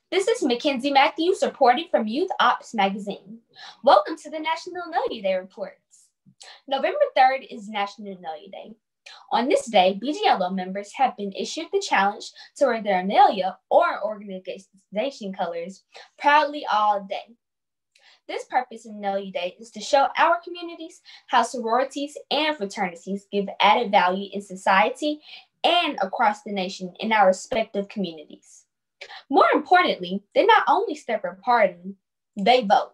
This is Mckenzie Matthews reporting from Youth Opps magazine. Welcome to the National Nalia Day reports. November 3rd is National Nalia Day. On this day, BGLO members have been issued the challenge to wear their Nalia or organization colors proudly all day. This purpose in Nalia Day is to show our communities how sororities and fraternities give added value in society and across the nation in our respective communities. More importantly, they not only step a pardon, they vote.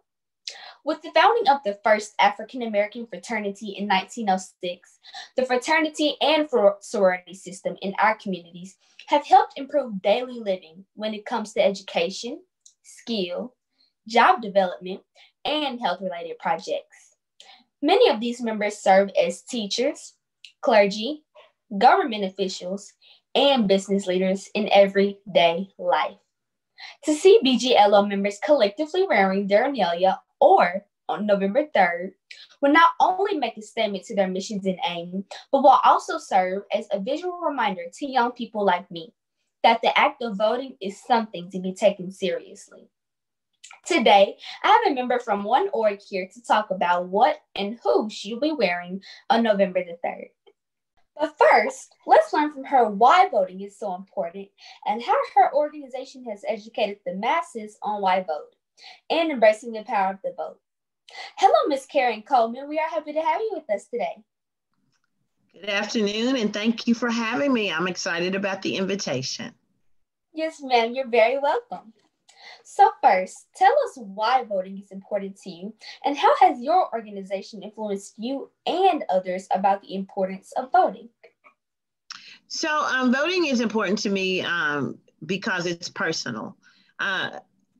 With the founding of the first African-American fraternity in 1906, the fraternity and sorority system in our communities have helped improve daily living when it comes to education, skill, job development, and health-related projects. Many of these members serve as teachers, clergy, government officials, and business leaders in everyday life. To see BGLO members collectively wearing their Nalia or on November 3rd will not only make a statement to their missions and aim, but will also serve as a visual reminder to young people like me that the act of voting is something to be taken seriously. Today, I have a member from one org here to talk about what and who she'll be wearing on November the 3rd. But first, let's learn from her why voting is so important and how her organization has educated the masses on why vote and embracing the power of the vote. Hello, Ms. Karyn Coleman. We are happy to have you with us today. Good afternoon, and thank you for having me. I'm excited about the invitation. Yes, ma'am. You're very welcome. So first, tell us why voting is important to you and how has your organization influenced you and others about the importance of voting? So voting is important to me because it's personal.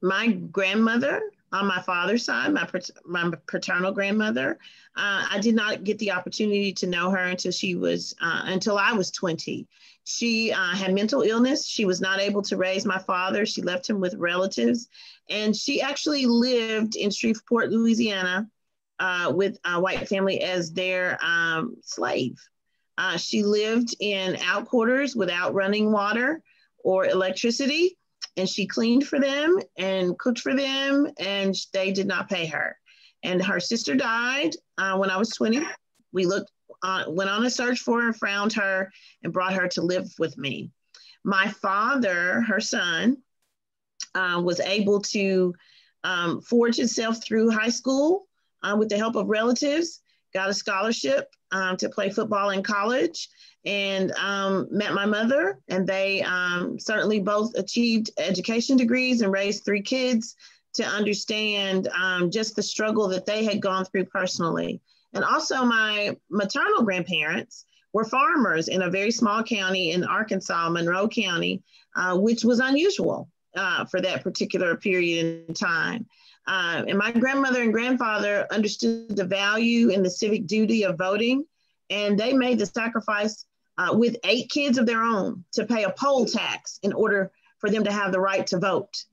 My grandmother on my father's side, my paternal grandmother, I did not get the opportunity to know her until I was 20. She had mental illness. She was not able to raise my father. She left him with relatives. And she actually lived in Shreveport, Louisiana, with a white family as their slave. She lived in outquarters without running water or electricity. And she cleaned for them and cooked for them, and they did not pay her. And her sister died when I was 20. We went on a search for her, found her, and brought her to live with me. My father, her son, was able to forge himself through high school with the help of relatives, got a scholarship to play football in college, and met my mother, and they certainly both achieved education degrees and raised 3 kids to understand just the struggle that they had gone through personally. And also my maternal grandparents were farmers in a very small county in Arkansas, Monroe County, which was unusual for that particular period in time. And my grandmother and grandfather understood the value and the civic duty of voting, and they made the sacrifice with 8 kids of their own to pay a poll tax in order for them to have the right to vote.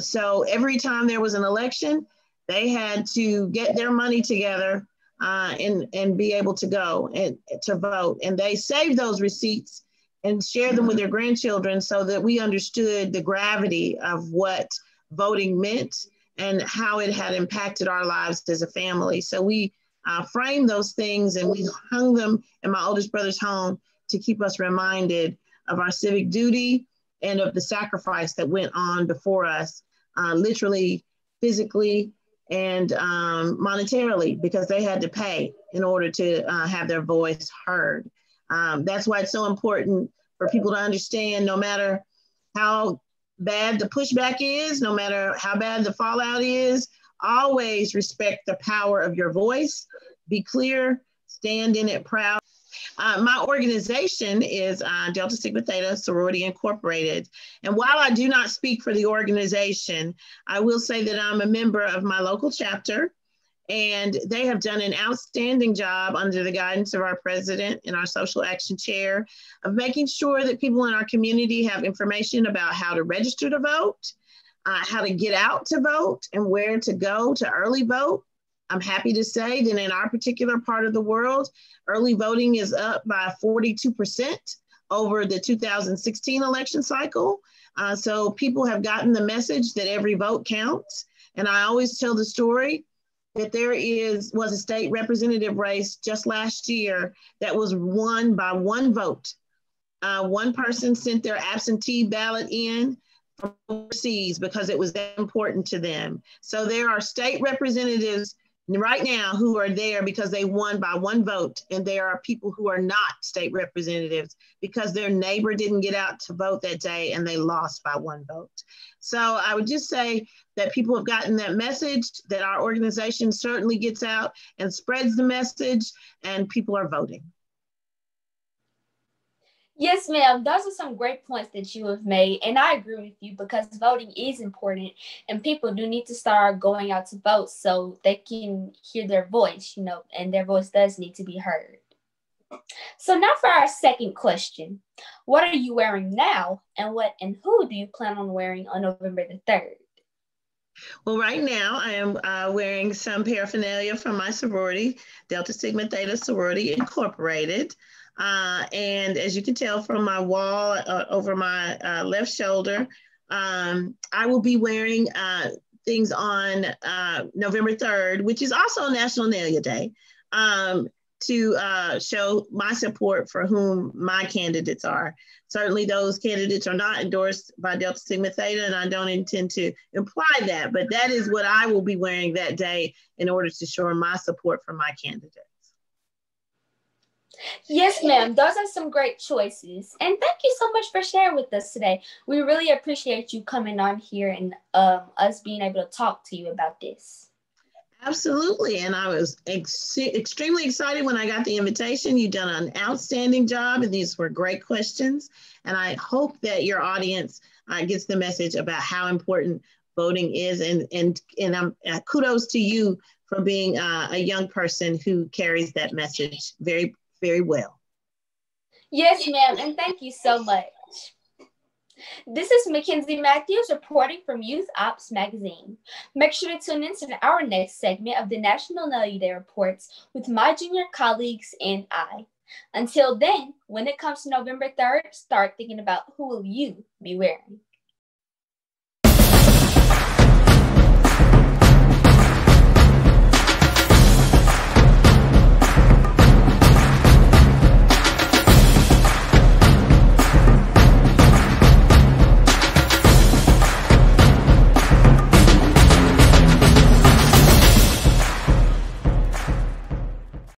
So every time there was an election, they had to get their money together and be able to go and to vote. And they saved those receipts and shared them with their grandchildren so that we understood the gravity of what voting meant and how it had impacted our lives as a family. So we framed those things and we hung them in my oldest brother's home to keep us reminded of our civic duty and of the sacrifice that went on before us, literally, physically, and monetarily, because they had to pay in order to have their voice heard. That's why it's so important for people to understand, no matter how bad the pushback is, no matter how bad the fallout is, always respect the power of your voice, be clear, stand in it proud. My organization is Delta Sigma Theta Sorority Incorporated. And while I do not speak for the organization, I will say that I'm a member of my local chapter, and they have done an outstanding job under the guidance of our president and our social action chair of making sure that people in our community have information about how to register to vote, how to get out to vote, and where to go to early vote. I'm happy to say that in our particular part of the world, early voting is up by 42% over the 2016 election cycle. So people have gotten the message that every vote counts. And I always tell the story that there was a state representative race just last year that was won by one vote. One person sent their absentee ballot in from overseas because it was that important to them. So there are state representatives right now who are there because they won by one vote, and there are people who are not state representatives because their neighbor didn't get out to vote that day and they lost by one vote. So I would just say that people have gotten that message, that our organization certainly gets out and spreads the message, and people are voting. Yes, ma'am. Those are some great points that you have made. And I agree with you because voting is important and people do need to start going out to vote so they can hear their voice, and their voice does need to be heard. So now for our second question. What are you wearing now and what and who do you plan on wearing on November the 3rd? Well, right now I am wearing some paraphernalia from my sorority, Delta Sigma Theta Sorority Incorporated. And as you can tell from my wall over my left shoulder, I will be wearing things on November 3rd, which is also National Nalia Day, to show my support for whom my candidates are. Certainly those candidates are not endorsed by Delta Sigma Theta, and I don't intend to imply that, but that is what I will be wearing that day in order to show my support for my candidates. Yes, ma'am. Those are some great choices. And thank you so much for sharing with us today. We really appreciate you coming on here and us being able to talk to you about this. Absolutely. And I was extremely excited when I got the invitation. You've done an outstanding job, and these were great questions. And I hope that your audience gets the message about how important voting is. And kudos to you for being a young person who carries that message very, very well. Yes, ma'am, and thank you so much. This is Mckenzie Matthews reporting from Youth Opps Magazine. Make sure to tune in to our next segment of the National Nalia Day Reports with my junior colleagues and I. Until then, when it comes to November 3rd, start thinking about who will you be wearing.